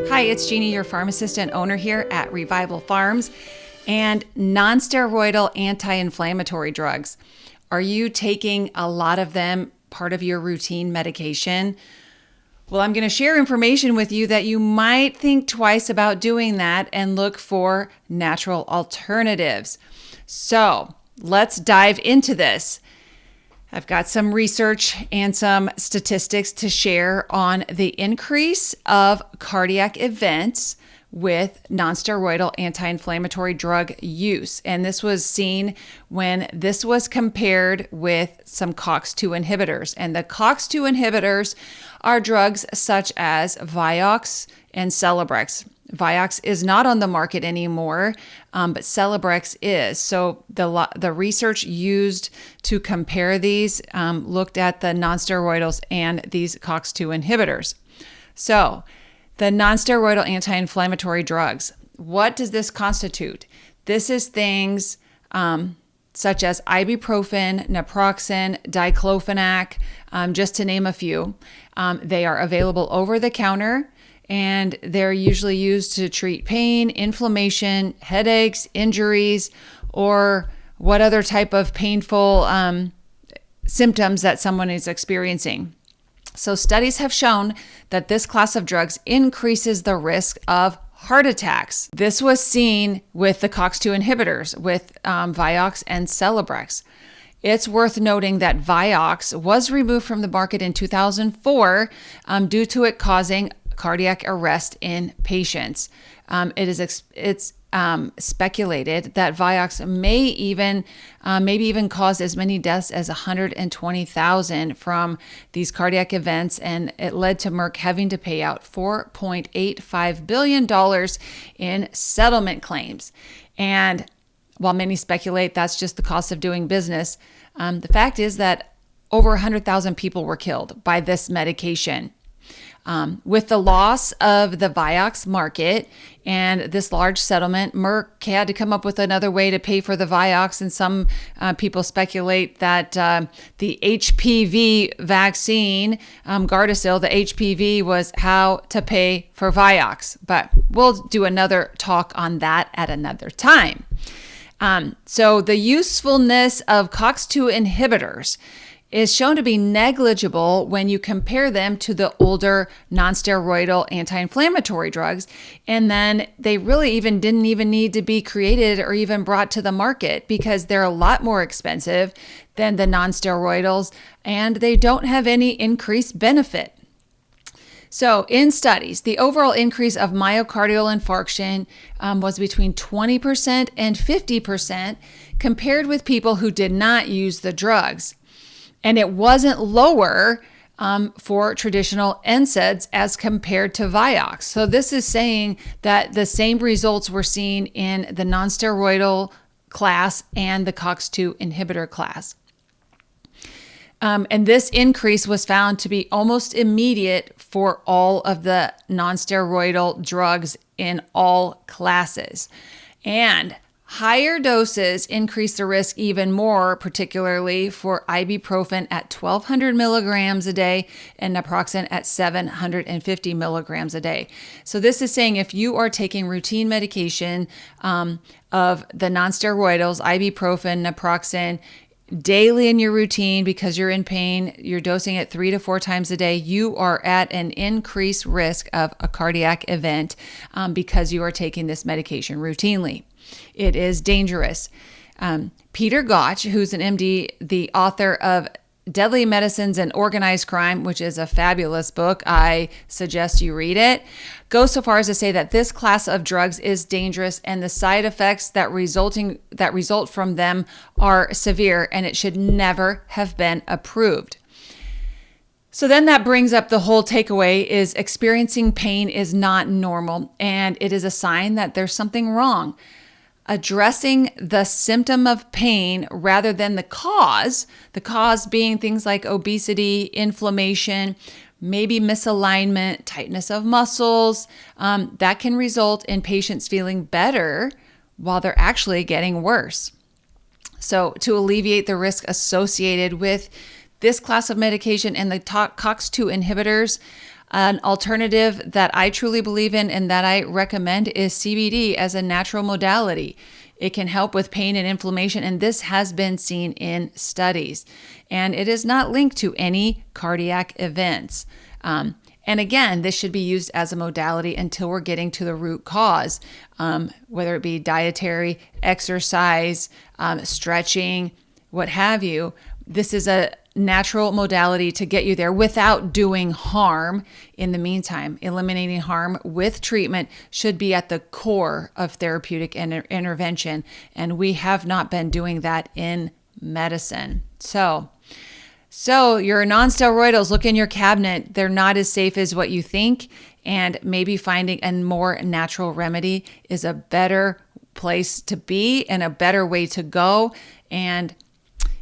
Hi, it's Jeannie, your pharmacist and owner here at Revival Farms. And non-steroidal anti-inflammatory drugs. Are you taking a lot of them part of your routine medication? Well, I'm going to share information with you that you might think twice about doing that and look for natural alternatives. So let's dive into this. I've got some research and some statistics to share on the increase of cardiac events with non-steroidal anti-inflammatory drug use. And this was seen when this was compared with some COX-2 inhibitors. And the COX-2 inhibitors are drugs such as Vioxx and Celebrex. Vioxx is not on the market anymore, but Celebrex is. So the research used to compare these looked at the non-steroidals and these COX-2 inhibitors. So the non-steroidal anti-inflammatory drugs, what does this constitute? This is things such as ibuprofen, naproxen, diclofenac, just to name a few. They are available over the counter, and they're usually used to treat pain, inflammation, headaches, injuries, or what other type of painful symptoms that someone is experiencing. So studies have shown that this class of drugs increases the risk of heart attacks. This was seen with the COX-2 inhibitors, with Vioxx and Celebrex. It's worth noting that Vioxx was removed from the market in 2004 due to it causing cardiac arrest in patients. It's speculated that Vioxx maybe even caused as many deaths as 120,000 from these cardiac events, and it led to Merck having to pay out $4.85 billion in settlement claims. And while many speculate that's just the cost of doing business, the fact is that over 100,000 people were killed by this medication. With the loss of the Vioxx market and this large settlement, Merck had to come up with another way to pay for the Vioxx, and some people speculate that the HPV vaccine, Gardasil, the HPV, was how to pay for Vioxx. But we'll do another talk on that at another time. So the usefulness of COX-2 inhibitors is shown to be negligible when you compare them to the older non-steroidal anti-inflammatory drugs. And then they really didn't need to be created or even brought to the market because they're a lot more expensive than the non-steroidals, and they don't have any increased benefit. So in studies, the overall increase of myocardial infarction was between 20% and 50% compared with people who did not use the drugs. And it wasn't lower for traditional NSAIDs as compared to Vioxx. So this is saying that the same results were seen in the non-steroidal class and the COX-2 inhibitor class. And this increase was found to be almost immediate for all of the non-steroidal drugs in all classes. And higher doses increase the risk even more, particularly for ibuprofen at 1,200 milligrams a day and naproxen at 750 milligrams a day. So this is saying if you are taking routine medication of the non-steroidals, ibuprofen, naproxen, daily in your routine because you're in pain, you're dosing it 3 to 4 times a day, you are at an increased risk of a cardiac event because you are taking this medication routinely. It is dangerous. Peter Gotch, who's an MD, the author of Deadly Medicines and Organized Crime, which is a fabulous book, I suggest you read it, goes so far as to say that this class of drugs is dangerous and the side effects that result from them are severe, and it should never have been approved. So then that brings up the whole takeaway is experiencing pain is not normal, and it is a sign that there's something wrong. Addressing the symptom of pain rather than the cause being things like obesity, inflammation, maybe misalignment, tightness of muscles, that can result in patients feeling better while they're actually getting worse. So to alleviate the risk associated with this class of medication and the COX-2 inhibitors, An alternative that I truly believe in and that I recommend is CBD as a natural modality. It can help with pain and inflammation, and this has been seen in studies. And it is not linked to any cardiac events. And again, this should be used as a modality until we're getting to the root cause, whether it be dietary, exercise, stretching, what have you. This is a natural modality to get you there without doing harm in the meantime. Eliminating harm with treatment should be at the core of therapeutic intervention, and we have not been doing that in medicine. So your non-steroidals, look in your cabinet. They're not as safe as what you think, and maybe finding a more natural remedy is a better place to be and a better way to go. And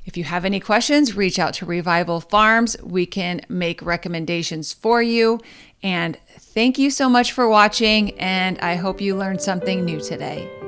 if you have any questions, reach out to Revival Farms. We can make recommendations for you. And thank you so much for watching, and I hope you learned something new today.